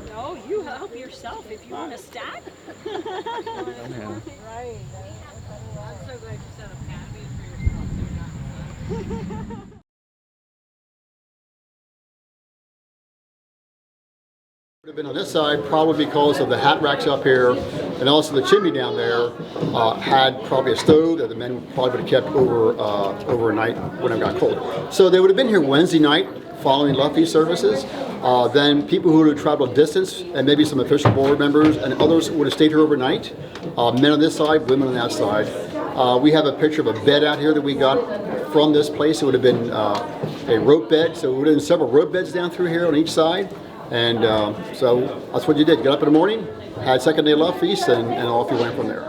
No, you help yourself if you want a stack. Yeah. Right. I'm so glad you set up packages for yourself so you're not. Would have been on this side probably because of the hat racks up here, and also the chimney down there had probably a stove that the men probably would have kept overnight when it got cold. So they would have been here Wednesday night following Love Feast services. Then people who would have traveled a distance, and maybe some official board members and others would have stayed here overnight. Men on this side, women on that side. We have a picture of a bed out here that we got from this place. It would have been a rope bed, so it would have been several rope beds down through here on each side. And so that's what you did. Get up in the morning, had second day Love Feast, and off you went from there.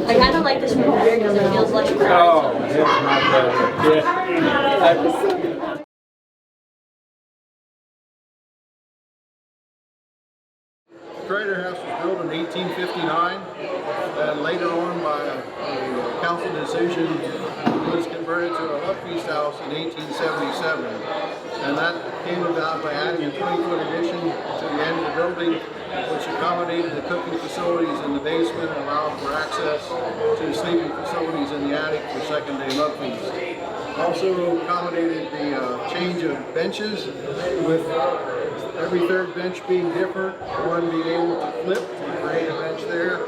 I kind of like this one better because it feels less crowded. Oh, it's not bad. Yeah. Kreider House was built in 1859, and later on by a council decision was converted to a Love Feast house in 1877. And that came about by adding a 20-foot addition to the end of the building, which accommodated the cooking facilities in the basement and allowed for access to sleeping facilities in the attic for second day Love Feast. Also accommodated the change of benches, with every third bench being different, one being able to flip to create a bench there,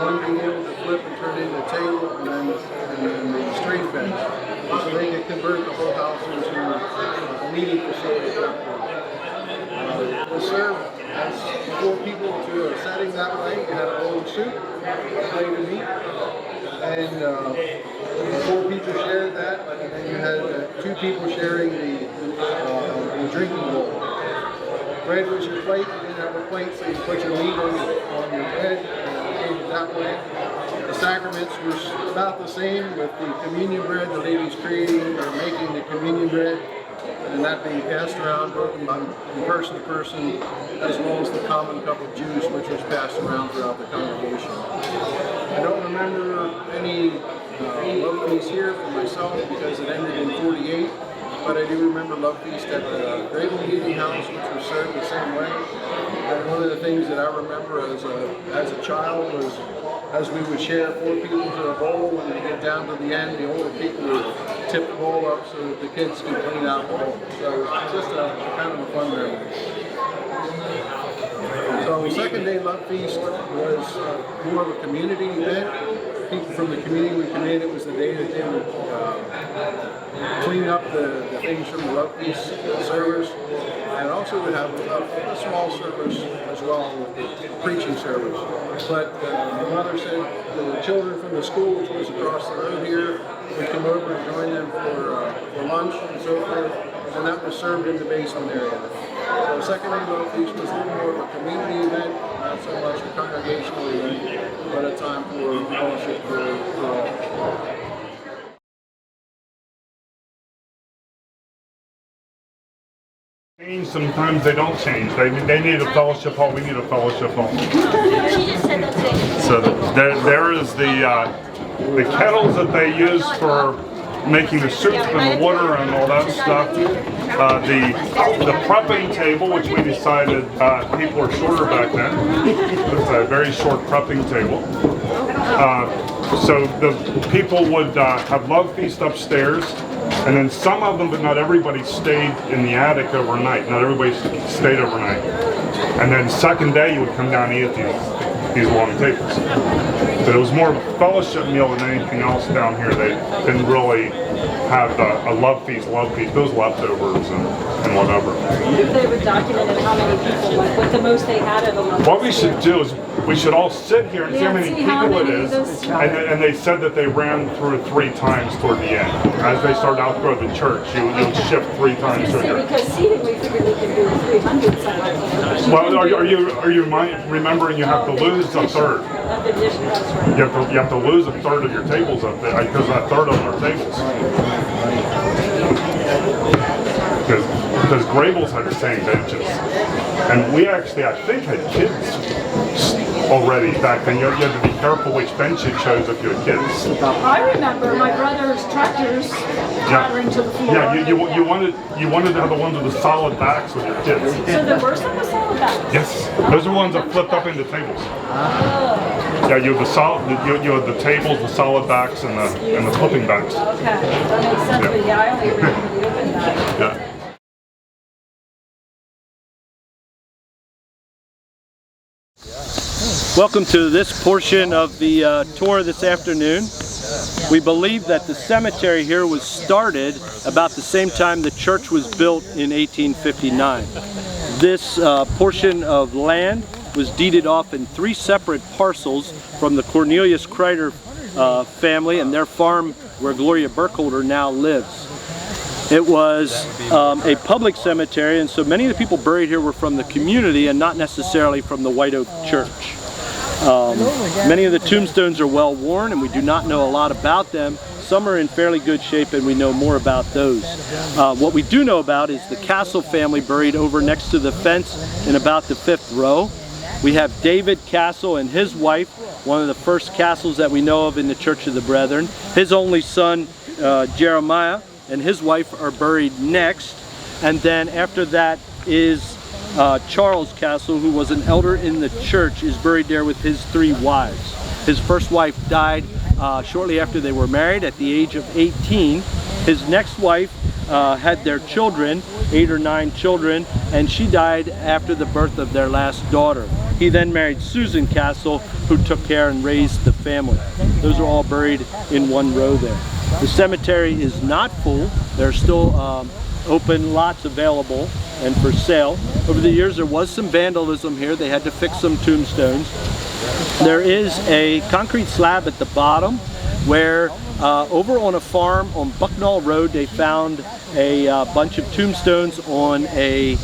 one being able to flip and turn into a table, and then the straight bench. So they could convert the whole house into a meeting facility. To serve as 4 people to a setting that way, you had a bowl of soup, a plate of meat, and 4 people shared that, and then you had 2 people sharing the drinking bowl. Bread was your plate. You didn't have a plate, so you put your meat on your bread and ate it that way. The sacraments were about the same, with the communion bread the ladies creating or making the communion bread, and that being passed around, broken from person to person, as well as the common cup of juice, which was passed around throughout the congregation. I don't remember any Love Feast here for myself because it ended in 48. But I do remember Love Feast at the Grable Meeting House, which was served the same way. And one of the things that I remember as a child was, as we would share 4 people to a bowl, when we get down to the end, the older people would tip the bowl up so that the kids could clean out the bowl. So it's just kind of a fun memory. So second day Love Feast was more of a community event. People from the community would come in. It was the day that they would clean up the things from the Love Feast service, and also would have a small service as well, with preaching service. But the mother said the children from the school, which was across the road here, would come over and join them for lunch and so forth, and that was served in the basement area. So second day Love Feast was a little more of a community event, not so much a congregational event, but a time for fellowship for all. Sometimes they don't change. They need a fellowship hall. We need a fellowship hall. She just said that's it. So there is the kettles that they use for making the soup and the water and all that stuff. The prepping table, which we decided people were shorter back then. It's a very short prepping table. So the people would have Love Feast upstairs, and then some of them, but not everybody, stayed in the attic overnight. Not everybody stayed overnight. And then second day you would come down and eat at these long tables. But it was more of a fellowship meal than anything else down here. They didn't really have a Love Feast, those leftovers and whatever. If they were documented how many people, like what the most they had of them. What we should do is we should all sit here and see how many people it is. And they said that they ran through 3 times toward the end. As they started to outgrow the church, you would shift 3 times through here. Because seating, we figured we could do 300 something. Well, are you remembering you have to lose a third? You have to lose a third of your tables up there, because a third of them are tables. Because Grable's had the same benches, and we actually, I think, had kids already back then. You had to be careful which bench you chose if you had kids. I remember my brother's tractors clattering to the floor. Yeah, you wanted to have the ones with the solid backs with your kids. So there were some with solid backs? Yes, those are ones that flipped up into tables. Yeah, you had you had the tables, the solid backs, and the flipping backs. Okay, that makes sense, Yeah. but yeah, I only remember the open back. Yeah. Welcome to this portion of the tour this afternoon. We believe that the cemetery here was started about the same time the church was built in 1859. This portion of land was deeded off in 3 separate parcels from the Cornelius Kreider family and their farm where Gloria Burkholder now lives. It was a public cemetery, and so many of the people buried here were from the community and not necessarily from the White Oak Church. Many of the tombstones are well worn and we do not know a lot about them. Some are in fairly good shape and we know more about those. What we do know about is the Castle family buried over next to the fence in about the 5th row. We have David Castle and his wife, one of the first castles that we know of in the Church of the Brethren. His only son, Jeremiah, and his wife are buried next. And then after that is Charles Castle, who was an elder in the church, is buried there with his 3 wives. His first wife died shortly after they were married at the age of 18. His next wife had their children, 8 or 9 children, and she died after the birth of their last daughter. He then married Susan Castle, who took care and raised the family. Those are all buried in one row there. The cemetery is not full. There are still open lots available and for sale. Over the years there was some vandalism here. They had to fix some tombstones. There is a concrete slab at the bottom where over on a farm on Bucknell Road they found a bunch of tombstones on a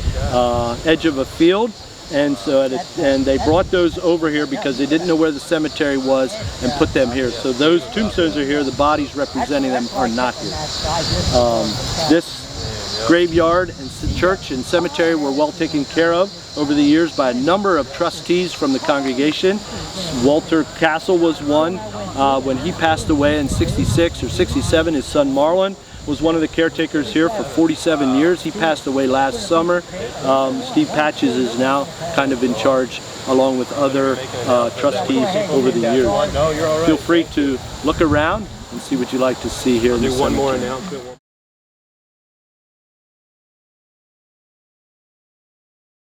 edge of a field. And so they brought those over here because they didn't know where the cemetery was and put them here. So those tombstones are here, the bodies representing them are not here. This graveyard and church and cemetery were well taken care of over the years by a number of trustees from the congregation. Walter Castle was one. When he passed away in 66 or 67, his son Marlon was one of the caretakers here for 47 years. He passed away last summer. Steve Patches is now kind of in charge along with other trustees over the years. Feel free to look around and see what you'd like to see here in the cemetery. One more announcement.